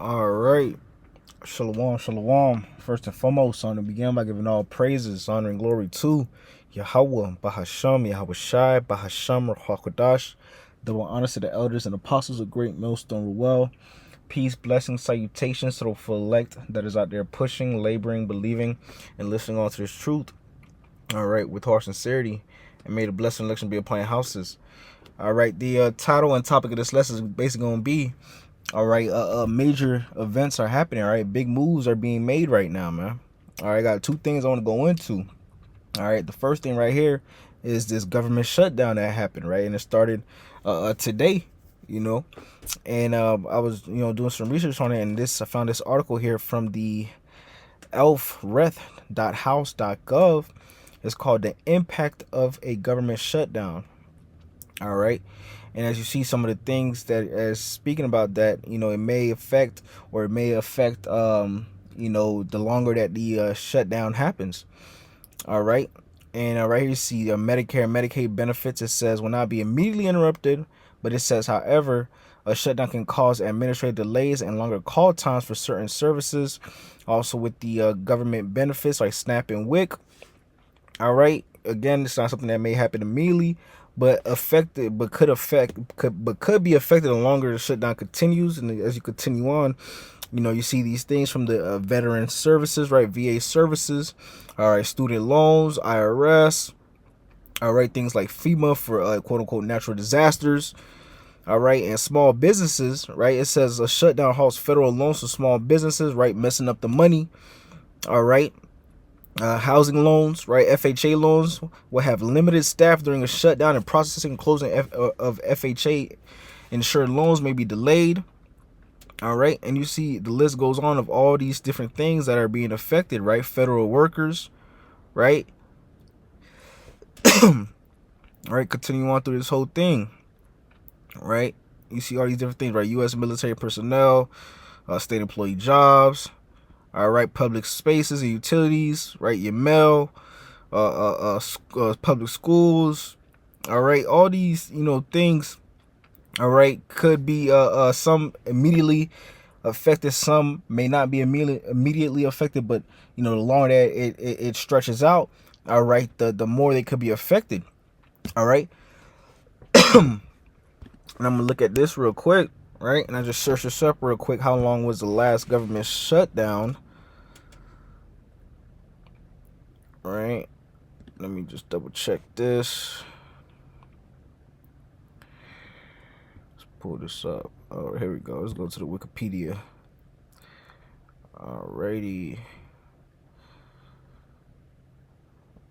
All right. Shalom, shalom. First and foremost, I want to begin by giving all praises, honor, and glory to Yahweh, Bahasham, Yahweh Shai, Bahasham, Rahakodash. Double honors to the elders and apostles of Great Millstone Ruel. Peace, blessings, salutations to the full elect that is out there pushing, laboring, believing, and listening on to this truth. All right, with heart sincerity, and may the blessed election be upon your houses. All right, the title and topic of this lesson is basically going to be all right, major events are happening. All right, big moves are being made right now, man. All right, I got two things I want to go into. All right, the first thing right here is this government shutdown that happened, right, and it started today, you know, and I was doing some research on it, and I found this article here from the elfreth.house.gov. It's called "The Impact of a Government Shutdown." All right. And as you see, some of the things that, as speaking about that, it may affect, the longer that the shutdown happens. All right. And right here you see Medicare and Medicaid benefits. It says will not be immediately interrupted, but it says, however, a shutdown can cause administrative delays and longer call times for certain services. Also with the government benefits like SNAP and WIC. All right. Again, it's not something that may happen immediately, but could be affected the longer the shutdown continues. And as you continue on, you see these things from the veteran services, right? VA services, all right, student loans, IRS, all right, things like FEMA for quote unquote natural disasters, all right, and small businesses, right? It says a shutdown halts federal loans to small businesses, right? Messing up the money, all right. Housing loans, right? FHA loans will have limited staff during a shutdown, and processing and closing of FHA insured loans may be delayed. All right. And you see the list goes on of all these different things that are being affected, right? Federal workers, right? All right. Continue on through this whole thing, right? You see all these different things, right? U.S. military personnel, state employee jobs, all right, public spaces and utilities, right? Your mail, public schools, all right. All these, things, all right, could be some immediately affected, some may not be immediately affected, but the longer that it stretches out, all right, the more they could be affected, all right. And I'm gonna look at this real quick, right? And I just search this up real quick. How long was the last government shutdown? Right. Let me just double check this. Let's pull this up. Oh, here we go. Let's go to the Wikipedia. Alrighty.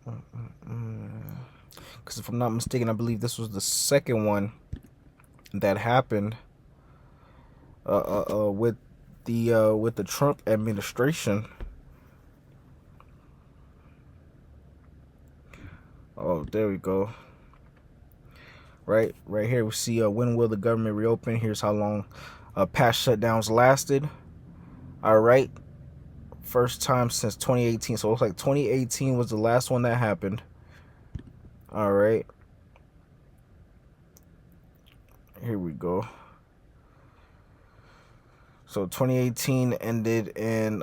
Because if I'm not mistaken, I believe this was the second one that happened with the Trump administration. Oh, there we go. Right here we see when will the government reopen. Here's how long past shutdowns lasted. All right, first time since 2018. So it looks like 2018 was the last one that happened. All right, here we go. So 2018 ended in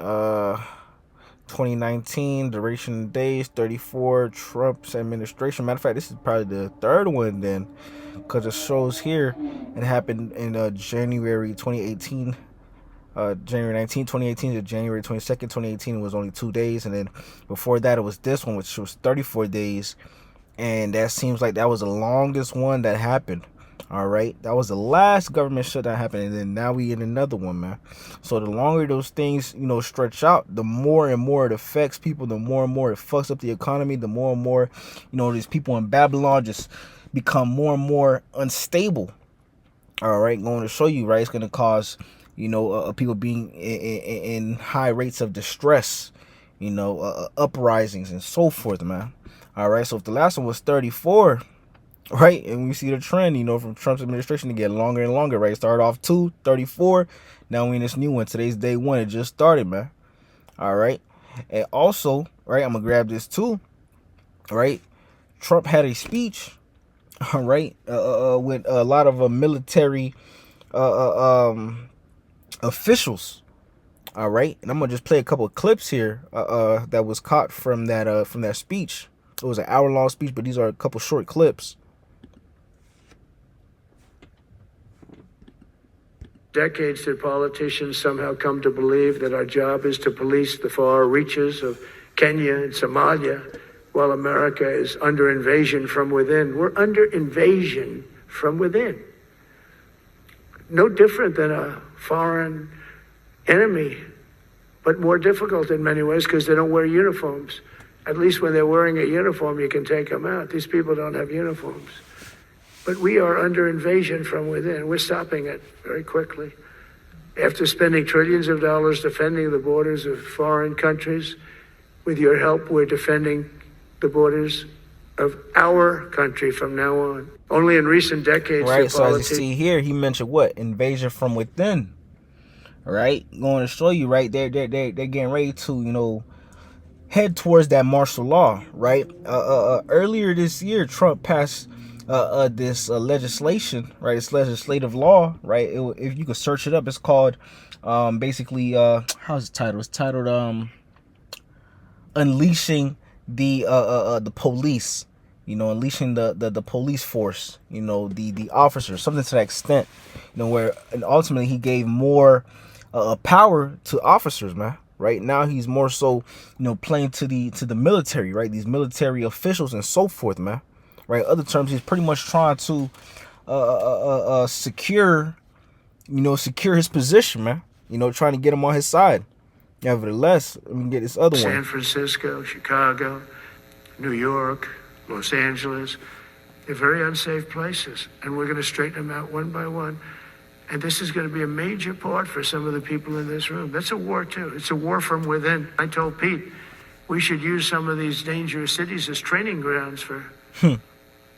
2019, duration of days 34. Trump's administration. Matter of fact, this is probably the third one then, because it shows here it happened in January 2018. January 19, 2018 to January 22nd, 2018 was only 2 days. And then before that, it was this one, which was 34 days. And that seems like that was the longest one that happened. All right. That was the last government shutdown happened. And then now we in another one, man. So the longer those things, stretch out, the more and more it affects people, the more and more it fucks up the economy, the more and more, these people in Babylon just become more and more unstable. All right. Going to show you, right? It's going to cause, people being in high rates of distress, uprisings and so forth, man. All right. So if the last one was 34, right, and we see the trend, from Trump's administration to get longer and longer, right? Started off 34. Now we in this new one. Today's day one. It just started, man. All right. And also, right, I'm going to grab this too. Right. Trump had a speech, all right, with a lot of military officials. All right, and I'm gonna just play a couple of clips here that was caught from that speech. It was an hour-long speech, but these are a couple short clips. Decades that politicians somehow come to believe that our job is to police the far reaches of Kenya and Somalia, while America is under invasion from within. We're under invasion from within. No different than a foreign enemy, but more difficult in many ways because they don't wear uniforms. At least when they're wearing a uniform, you can take them out. These people don't have uniforms. But we are under invasion from within. We're stopping it very quickly. After spending trillions of dollars defending the borders of foreign countries, with your help, we're defending the borders of our country from now on. Only in recent decades... Right, so as you see here, he mentioned what? Invasion from within. Right? Going to show you, right? They're getting ready to, you know, head towards that martial law, right? Earlier this year, Trump passed this legislation, right? It's legislative law, right? If you could search it up, it's called basically how's it titled? It's titled unleashing the police, you know, unleashing the police force, you know, the officers, something to that extent, you know, where and ultimately he gave more power to officers, man. Right now he's more so, you know, playing to the military, right? These military officials and so forth, man. Right. Other terms, he's pretty much trying to secure his position, man. You know, trying to get him on his side. Nevertheless, let me get this other one. San Francisco, Chicago, New York, Los Angeles, they're very unsafe places, and we're going to straighten them out one by one. And this is going to be a major part for some of the people in this room. That's a war, too. It's a war from within. I told Pete, we should use some of these dangerous cities as training grounds for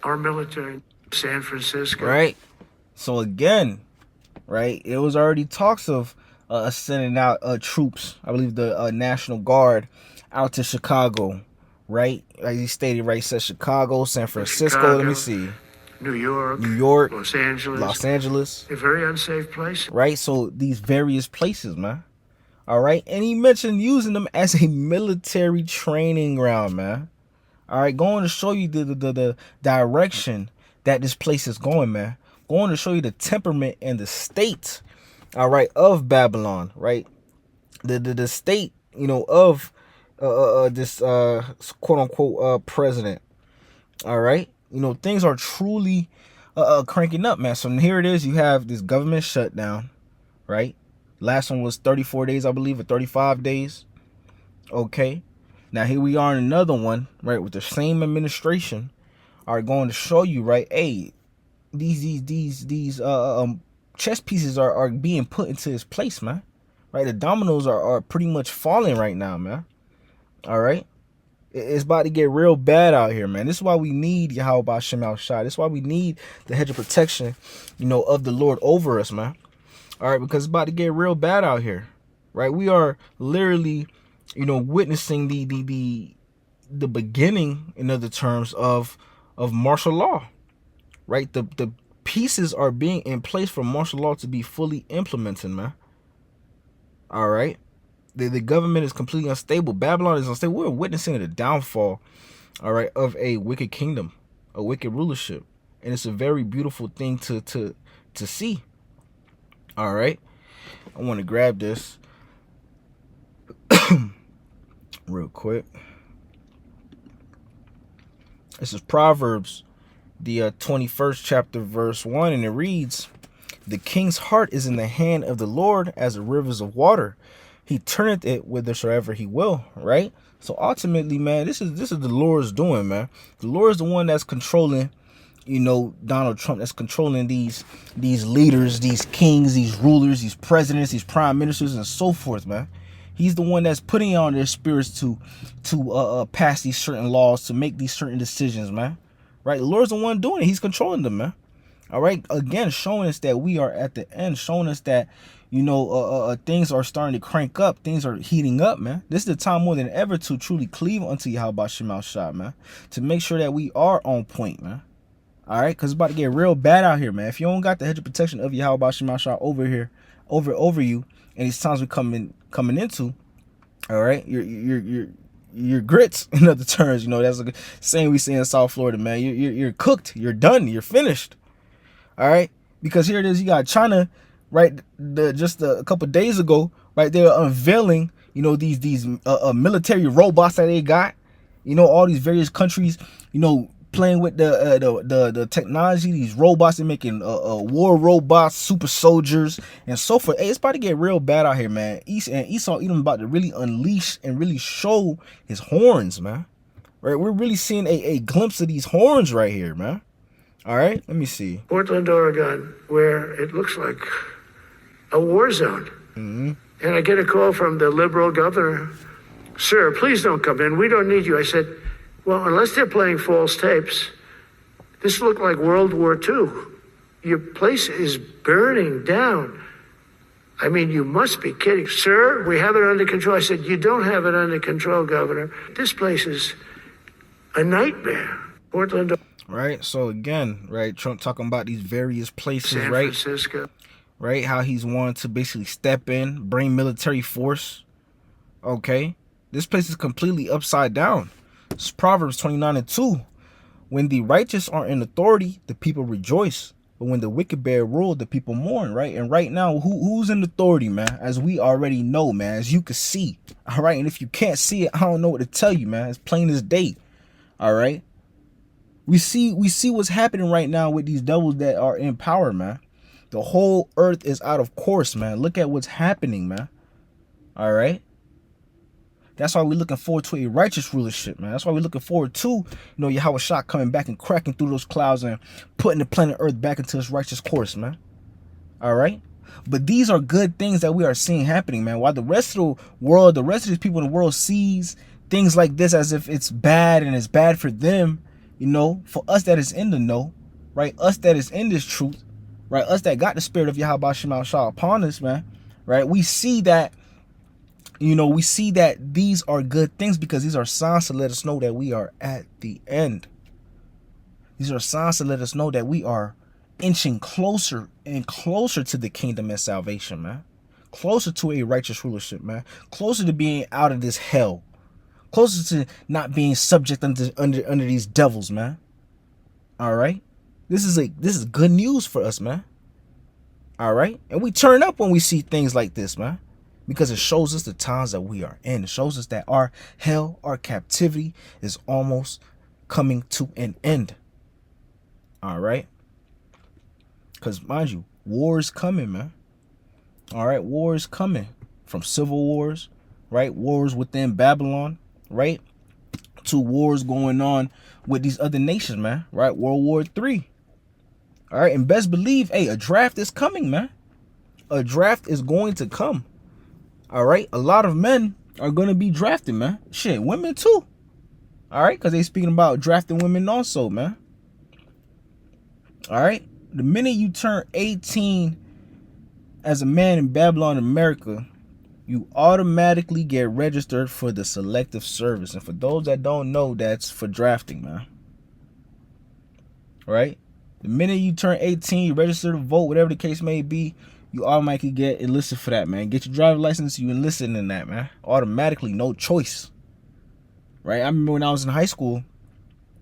our military. San Francisco. Right. So again, right, it was already talks of sending out troops, I believe the National Guard, out to Chicago, right? Like he stated, right, said Chicago, San Francisco, Chicago, let me see. New York, Los Angeles. They're very unsafe places. Right, so these various places, man. All right, and he mentioned using them as a military training ground, man. All right, going to show you the direction that this place is going, man. Going to show you the temperament and the state, all right, of Babylon, right? The state, you know, of this quote unquote president. All right, you know, things are truly cranking up, man. So here it is. You have this government shutdown, right? Last one was 34 days, I believe, or 35 days. Okay. Now here we are in another one, right, with the same administration, are going to show you, right, hey, these chess pieces are being put into its place, man. Right, the dominoes are pretty much falling right now, man. All right, it's about to get real bad out here, man. This is why we need Yahweh Shem Shai. This is why we need the hedge of protection, you know, of the Lord over us, man. All right, because it's about to get real bad out here, right? We are literally, you know, witnessing the beginning, in other terms, of martial law, right? The pieces are being in place for martial law to be fully implemented, man. All right, the government is completely unstable. Babylon is unstable. We're witnessing the downfall, all right, of a wicked kingdom, a wicked rulership, and it's a very beautiful thing to see. All right, I want to grab this real quick. This is Proverbs, the 21st chapter, verse 1, and it reads, "The king's heart is in the hand of the Lord as the rivers of water. He turneth it whithersoever he will." Right? So ultimately, man, this is the Lord's doing, man. The Lord is the one that's controlling, you know, Donald Trump, that's controlling these leaders, these kings, these rulers, these presidents, these prime ministers, and so forth, man. He's the one that's putting on their spirits to pass these certain laws, to make these certain decisions, man. Right? The Lord's the one doing it. He's controlling them, man. All right. Again, showing us that we are at the end, showing us that, you know, things are starting to crank up. Things are heating up, man. This is the time more than ever to truly cleave unto Yahweh Shema Shah, man. To make sure that we are on point, man. All right, because it's about to get real bad out here, man. If you don't got the hedge of protection of Yahweh Shema Shah over here, over you, and these times we coming into, all right, you're grits. In other terms, you know, that's a saying we say in South Florida, man. You're cooked. You're done. You're finished. All right, because here it is. You got China, right? Just a couple days ago, right? They were unveiling, you know, these military robots that they got. You know, all these various countries, you know, playing with the technology, these robots, and making war robots, super soldiers, and so forth. Hey, it's about to get real bad out here, man. Esau Edom about to really unleash and really show his horns, man. Right, we're really seeing a glimpse of these horns right here, man. All right, let me see. Portland, Oregon, where it looks like a war zone. And I get a call from the liberal governor. Sir, please don't come in. We don't need you. I said, well, unless they're playing false tapes, this looked like World War II. Your place is burning down. I mean, you must be kidding. Sir, we have it under control. I said, you don't have it under control, Governor. This place is a nightmare. Portland. Right, so again, right, Trump talking about these various places, San right? Francisco. Right, how he's wanting to basically step in, bring military force. Okay, this place is completely upside down. It's Proverbs 29:2. When the righteous are in authority, the people rejoice. But when the wicked bear rule, the people mourn, right? And right now, who's in authority, man? As we already know, man, as you can see. All right, and if you can't see it, I don't know what to tell you, man. It's plain as day. All right. We see what's happening right now with these devils that are in power, man. The whole earth is out of course, man. Look at what's happening, man. All right. That's why we're looking forward to a righteous rulership, man. That's why we're looking forward to, you know, Yahweh Shah coming back and cracking through those clouds and putting the planet Earth back into its righteous course, man. All right. But these are good things that we are seeing happening, man. While the rest of the world, the rest of these people in the world sees things like this as if it's bad and it's bad for them. You know, for us that is in the know, right? Us that is in this truth, right? Us that got the spirit of Yahweh Shema Shah upon us, man, right? We see that, you know, we see that these are good things because these are signs to let us know that we are at the end. These are signs to let us know that we are inching closer and closer to the kingdom and salvation, man. Closer to a righteous rulership, man. Closer to being out of this hell. Closer to not being subject under these devils, man. All right, this is good news for us, man. All right, and we turn up when we see things like this, man, because it shows us the times that we are in. It shows us that our hell, our captivity is almost coming to an end. All right, because mind you, war is coming, man. All right, war is coming, from civil wars, right? Wars within Babylon. Right, to wars going on with these other nations, man. Right, World War III. All right, and best believe, hey, a draft is coming, man. A draft is going to come. All right, a lot of men are going to be drafted, man. Shit, women too. All right, because they speaking about drafting women also, man. All right, the minute you turn 18 as a man in Babylon, America, you automatically get registered for the selective service. And for those that don't know, that's for drafting, man. Right? The minute you turn 18, you register to vote, whatever the case may be, you automatically get enlisted for that, man. Get your driver's license, you enlisted in that, man. Automatically, no choice. Right? I remember when I was in high school,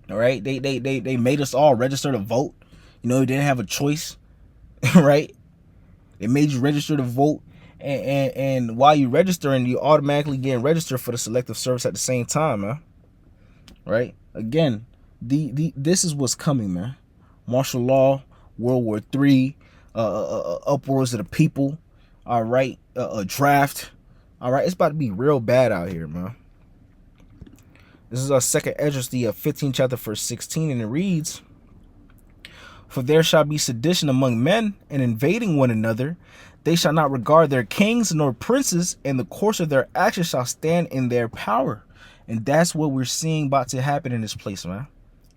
all right, they made us all register to vote. You know, you didn't have a choice. Right? They made you register to vote. And while you registering, you automatically getting registered for the selective service at the same time, man. Right? Again, this is what's coming, man. Martial law, World War III, upwards of the people. All right, a draft. All right, it's about to be real bad out here, man. This is our second Esdras, the 15th chapter, verse 16, and it reads, "For there shall be sedition among men, and invading one another. They shall not regard their kings nor princes, and the course of their actions shall stand in their power." And that's what we're seeing about to happen in this place, man.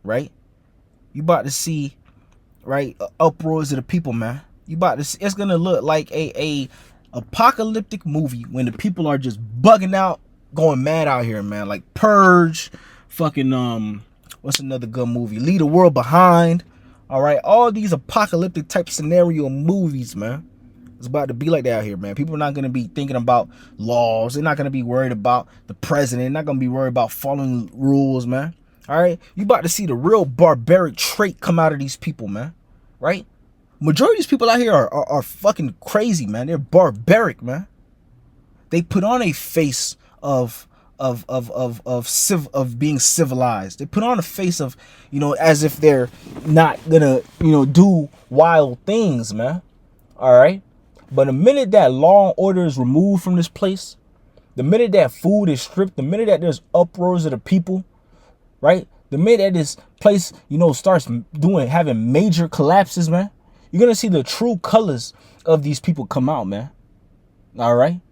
Right? You about to see, right, uproars of the people, man. You about to see, it's gonna look like a apocalyptic movie when the people are just bugging out, going mad out here, man. Like Purge, fucking what's another good movie? Leave the World Behind. All right, all these apocalyptic type scenario movies, man. It's about to be like that out here, man. People are not going to be thinking about laws. They're not going to be worried about the president. They're not going to be worried about following rules, man. All right, you about to see the real barbaric trait come out of these people, man. Right? Majority of these people out here are fucking crazy, man. They're barbaric, man. They put on a face of being civilized. They put on a face of, as if they're not gonna, do wild things, man. All right. But the minute that law and order is removed from this place, the minute that food is stripped, the minute that there's uproars of the people, right? The minute that this place, starts having major collapses, man, you're going to see the true colors of these people come out, man. All right.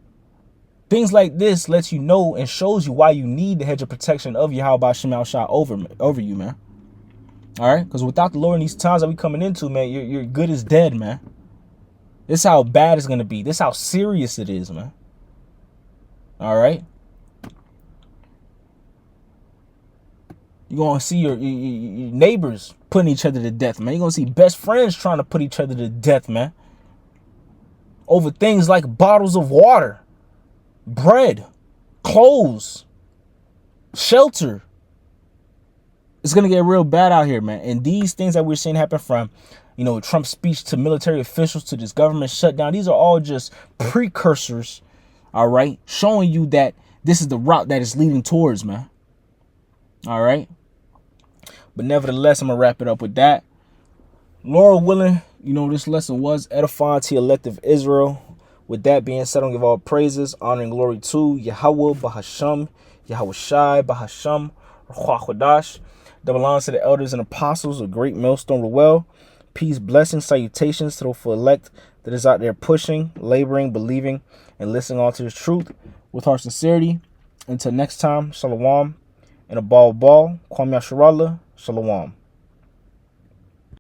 Things like this lets you know and shows you why you need the hedge of protection of Yahweh Shemel Shah over you, man. All right. Because without the Lord in these times that we coming into, man, you're good as dead, man. This is how bad it's going to be. This is how serious it is, man. All right. You're going to see your neighbors putting each other to death, man. You're going to see best friends trying to put each other to death, man. Over things like bottles of water, bread, clothes, shelter. It's going to get real bad out here, man. And these things that we're seeing happen from, Trump's speech to military officials to this government shutdown, these are all just precursors, all right, showing you that this is the route that it's leading towards, man. All right. But nevertheless, I'm going to wrap it up with that. Lord willing, this lesson was edifying to the elect of Israel. With that being said, I give all praises, honor, and glory to Yahweh Bahasham, Yahweh Shai Bahasham, Ruach that belongs to the elders and apostles of Great Millstone Ruel. Peace, blessings, salutations to the full elect that is out there pushing, laboring, believing, and listening on to the truth with our sincerity. Until next time, shalom, and a ball, Kwame Asharallah, shalom.